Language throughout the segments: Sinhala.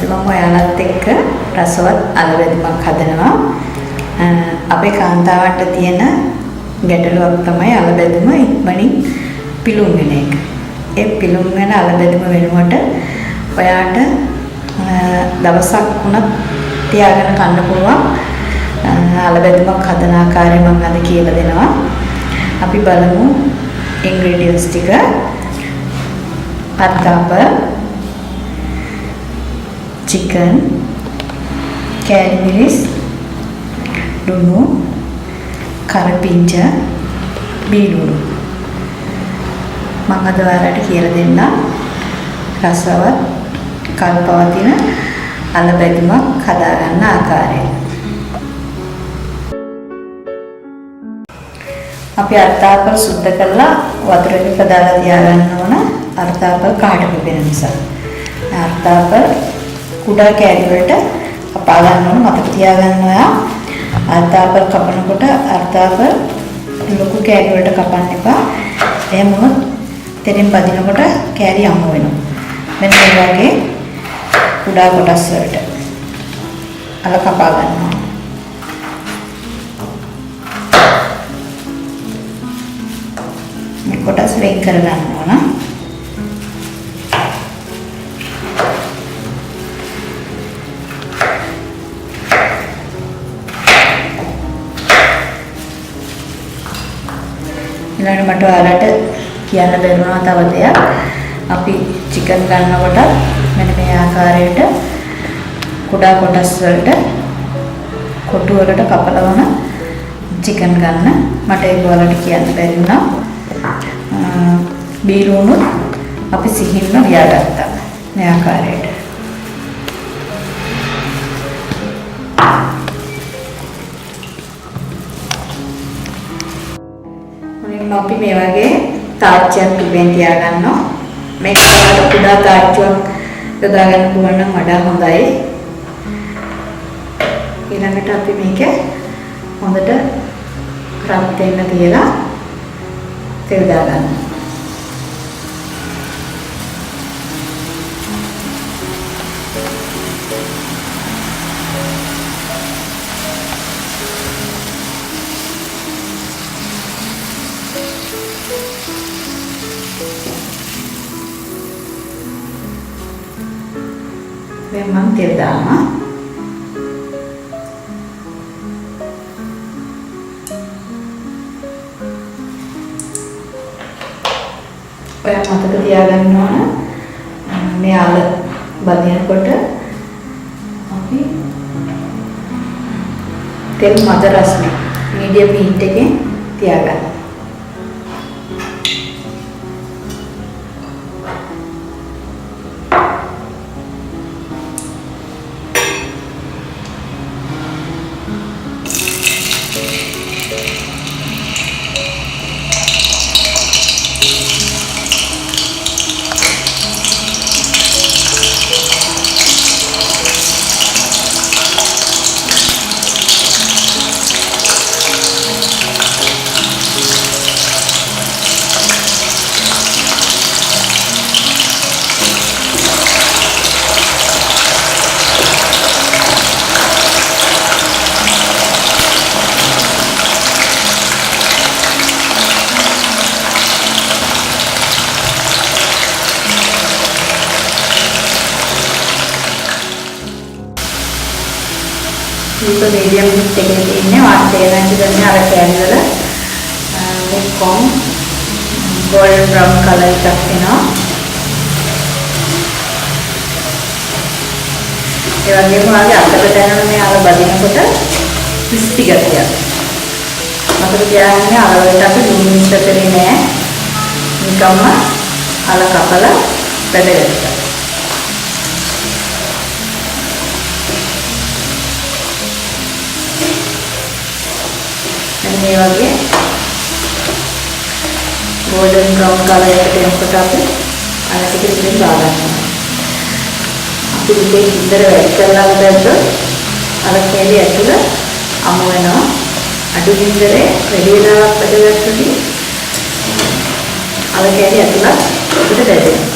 අද මම ඔයාලත් එක්ක රසවත් අලවැදුමක් හදනවා. අපේ කාන්තාවන්ට තියෙන ගැටලුවක් තමයි අලවැදුම ඉක්මනින් පිළුම් වෙන එක. ඒ පිළුම් වෙන අලවැදුම වෙනුවට ඔයාට දවසක් වුණත් තියාගෙන කන්න පුළුවන් අලවැදුමක් හදන ආකාරය මම අද කියලා දෙනවා. අපි බලමු ingredients ටික. අත්කාප, chicken, කෑලි මිරිස්, ලුණු, කරපිංච, බීලුණු. මම අද ඔයාලට කියලා දෙන්නම් රසවත් කල්පවතින අලවැදුමක් හදාගන්න ආකාරය. අපි අර්ථාපල් සුද්ධ කරලා වතුර ටික දාලා තියාගන්න ඕන. අර්ථාපල් කහට පිපෙන නිසා. අර්ථාපල් කුඩා කෑලි වලට කපා ගන්න ඕන. මතක තියාගන්න ඔයා. අර්ථාපල් කපනකොට අර්ථාපල් ලොකු කෑලි වලට කපන්න එපා. එහෙම වුණොත් තෙරින් පදිනකොට කෑලි අමු වෙනවා. මෙන්න මේ වගේ කුඩා කොටස් වලට අල කපා ගන්නවා. මේ කොටස් වෙන් කර ගන්න ඕන. ඊළඟට මට ඔයාලට කියන්න බැරුණා තව දෙයක්. අපි චිකන් ගන්නකොට මෙන්න මේ ආකාරයට කුඩා කොටස් වලට කොටු වලට කපලවන චිකන් ගන්න. මට ඒක ඔයාලට කියන්න බැරි වුණා. බීලුණු අපි සිහින්ම ලියාගත්තා මේ ආකාරයට. මුලින්ම අපි මේ වගේ තාච්චියක් පිටෙන් තියාගන්නවා. මේක කුඩා තාච්චියක් යොදා ගන්න පුළුවන් නම් වඩා හොඳයි. ඊළඟට අපි මේක හොඳට රත් වෙන්න තියලා තෙල් දාගන්න. memang teel දානවා. ඔයා මතක තියාගන්න ඕන මේ ආල බදිනකොට අපි තෙල් මද රස්නේ මීඩියම් හීට් එකේ තියාගන්න. Itu medium heat එකේ තියෙන්නේ වාට තේරෙන්නේ දැන් අර කෑලි වල මේ කොම් golden brown color එකක් එනවා. ඒ වගේම වාගේ අතට දැනෙන මේ අර බදිනකොට crispy ගතියක්. මතක තියාගන්න අර වලට අපි ලුණු මිශ්‍ර කරේ නෑ. නිකම්ම අල කපලා බෙදගත්තා. මේ වගේ golden brown color එකට එනකොට අපි අර ටික ඉතින් දාගන්නවා. අපි දෙකේ ඉතර වැඩි කරලා දැම්මොත් අර කැලේ ඇතුළ අමු වෙනවා. අඩු ගින්දරේ වැඩි වෙලාවක් වැඩගත්තොත් අර කැලේ ඇතුළත් අපිට දැනෙනවා.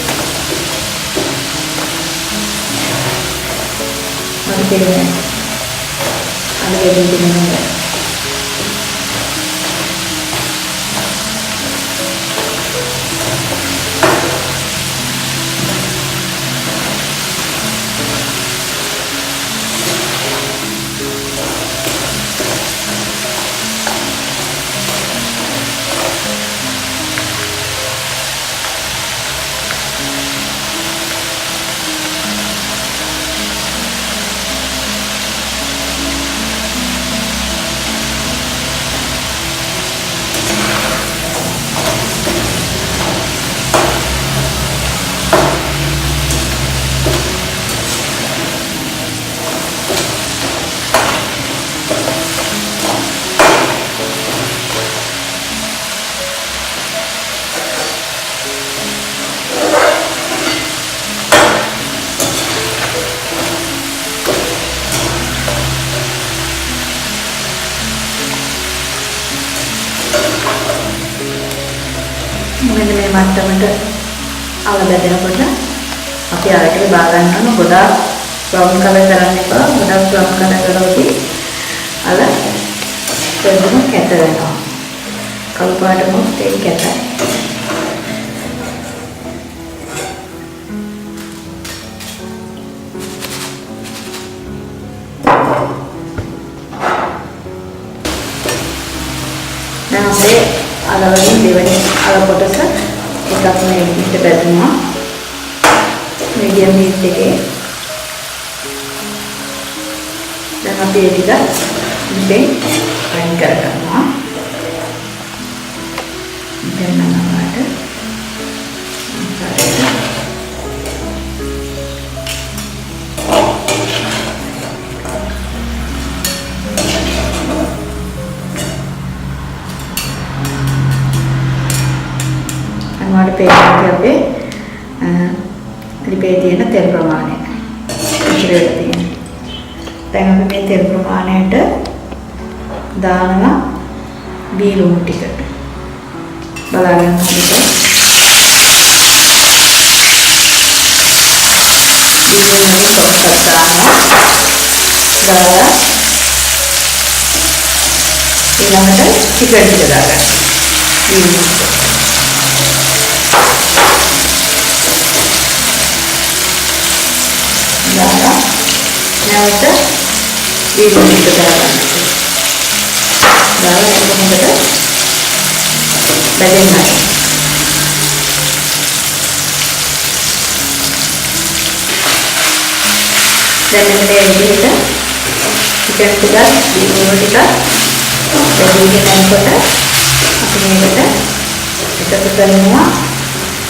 තේරෙන්නේ. අද වෙන්නේ නේද? මෙන්න මේ මට්ටමට අල බැදෙනකොට අපි අරටේ බා ගන්නවා. ගොඩාක් බ්‍රවුන් කලර් කරන්න එපා. ගොඩාක් බ්‍රවුන් කලර් කරොත් අල පෙරම කැත වෙනවා. කළු පාට මොකද ඒක කැතයි. දැන් අපේ අලවලින් දෙවෙනි අල කොටස එකක් මේ විදිහට බැදුනා. මීඩියම් හීට් එකේ දැන් අපි ඒක ඉතින් අයින් කරගන්නවා. දැන් නමකට අනවාට පේන්නේ අපේ ලිපේ තියෙන තෙල් ප්‍රමාණය. ඉතිරියට තියෙන. දැන් අපි මේ තෙල් ප්‍රමාණයට දානවා බීලුණු ටික. බලාගන්න හොඳට. බීලුණු පොඩ්ඩක් දානවා. දාලා ඊළඟට චිකන් ටික දාගන්න. බීලුණු දාලා නැවත බීලුණු ටික දාගන්න. දාලා ඒක හොඳට බැදෙන්නයි. දැන් මේ විදිහට චිකන් ටික බීලුණු ටික බැදීගෙන යනකොට අපි මේකට එකතු කරනවා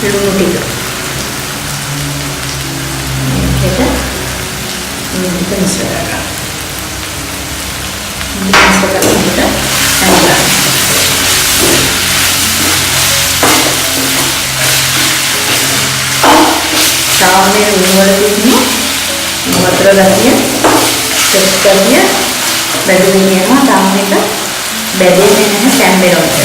ලුණු ටික. මේකට මිශ්‍ර කරගන්න. මිශ්‍ර කරනකොට සාමයේ උණුවල තියෙන වතුර ගතිය සෙට් කරගෙන බැදගෙන යනවා. තාම එක බැදෙන්නේ නැහැ, තැම්බෙනවා.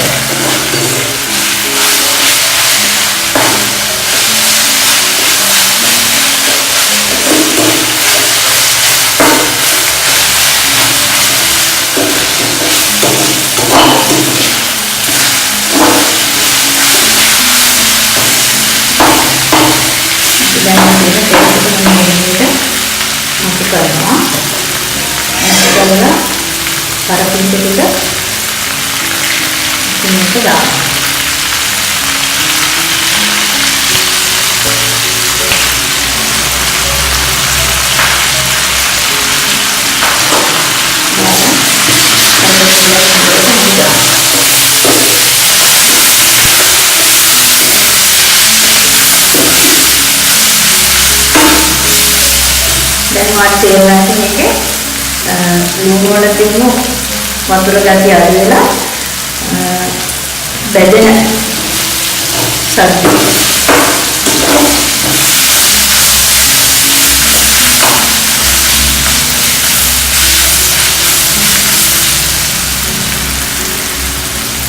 කරනවා. එතකොට පරපින්ට ටික මේක දාන්න. දැන් වාට තේරෙනවා මේකේ ලුණු වල තියෙන වතුර ගතිය අඩු වෙලා බැදෙන සද්ද.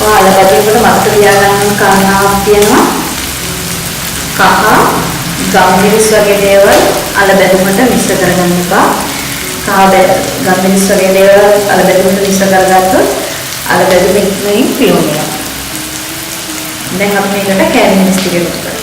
ඔයාලට මතක තියාගන්න කාරණාවක් තියෙනවා. කහ ගම්මිරිස් වගේ දේවල් අල බැදුමට මිශ්‍ර කරගන්න එපා. කාද ගම්මිස් වගේ දේවල් අල බැදුමට විශ්ව කරගත්තොත් අල බැදුම ඉක්මනින් පියුම් වෙනවා. දැන් අපි මේකට කෑලි මිරිස් ටික එකතු කරමු.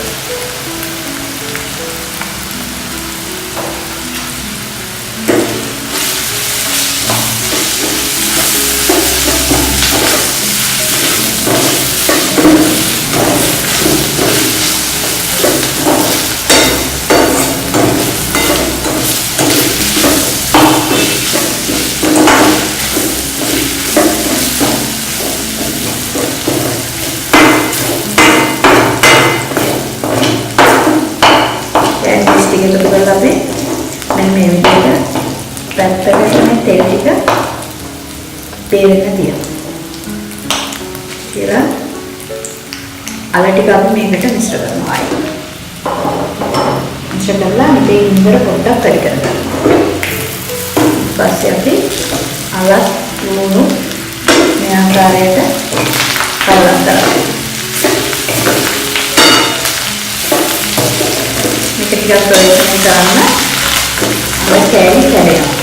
තෙල් ටික තේරෙන්න තියනවා. කියලා අල ටික අපි මේකට මිශ්‍ර කරනවා ආයි. මිශ්‍ර කරලා මේ ඉන්දර පොඩ්ඩක් වැඩි කරගන්නවා. ඊපස්සේ අපි අල ලුණු මේ ආකාරයට කලවම් කරනවා. මේක ටිකක් ප්‍රයෝජන ගන්න අල කෑලි කැඩෙනවා.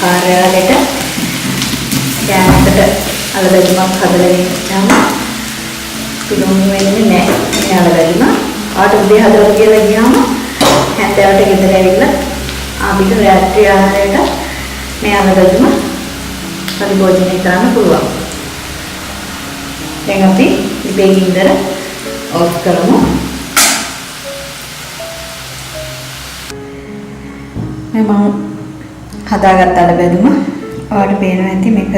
කාර්යාලයට ගෑනකට අලබැදුමක් හදලා ගියාම පිළිගන්න වෙන්නේ නැහැ. මේ අලබැදුම ආට උදේ හදලා කියලා ගියාම හැන්දෑවට ගෙදර ඇවිල්ලා ආපිට රාත්‍රී ආහාරයට මේ අලබැදුම පරිභෝජනය කරන්න පුළුවන්. දැන් අපි ඉබේ ගින්දර ඔෆ් කරමු. මම හදාගත්ත අලබැදුම ඔයාලට පේනවා ඇති මේක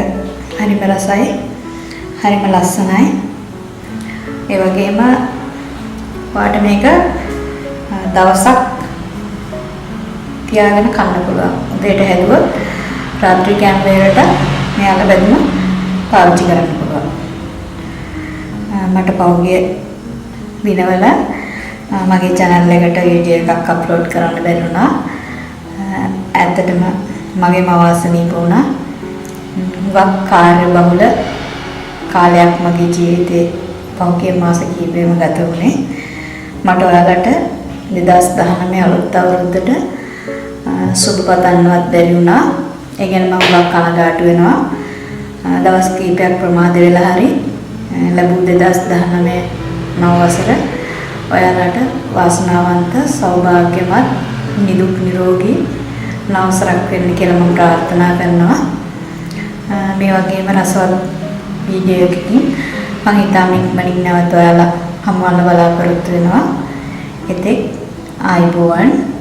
හරිම රසයි හරිම ලස්සනයි. ඒ වගේම ඔයාලට මේක දවසක් තියාගෙන කන්න පුළුවන්. උදේට හැදුවොත් රාත්‍රී කෑම වේලට මේ අලබැදුම පාවිච්චි කරන්න පුළුවන්. මට පහුගිය දිනවල මගේ channel එකට වීඩියෝ එකක් අප්ලෝඩ් කරන්න බැරි වුණා. ඇත්තටම මගේ මවාසනීප වුණා. හුඟක් කාර්යබහුල කාලයක් මගේ ජීවිතේ පහුගිය මාස කිහිපෙම ගත වුණේ. මට ඔයාලට 2019 අලුත් අවුරුද්දට සුබ පතන්නවත් බැරි වුණා. ඒ ගැන මම හුඟක් කනගාටු වෙනවා. දවස් කිහිපයක් ප්‍රමාද වෙලා හරි ලැබුණ 2019 නව වසර ඔයාලට වාසනාවන්ත සෞභාග්‍යමත් නිදුක් නිරෝගී නවසරක් වෙන්න කියලා මම ප්‍රාර්ථනා කරනවා. මේ වගේම රසවත් වීඩියෝ එකකින් මම හිතාම ඉක්මනින් නැවත ඔයාලා හමුවන්න බලාපොරොත්තු වෙනවා. එතෙක් ආයුබෝවන්.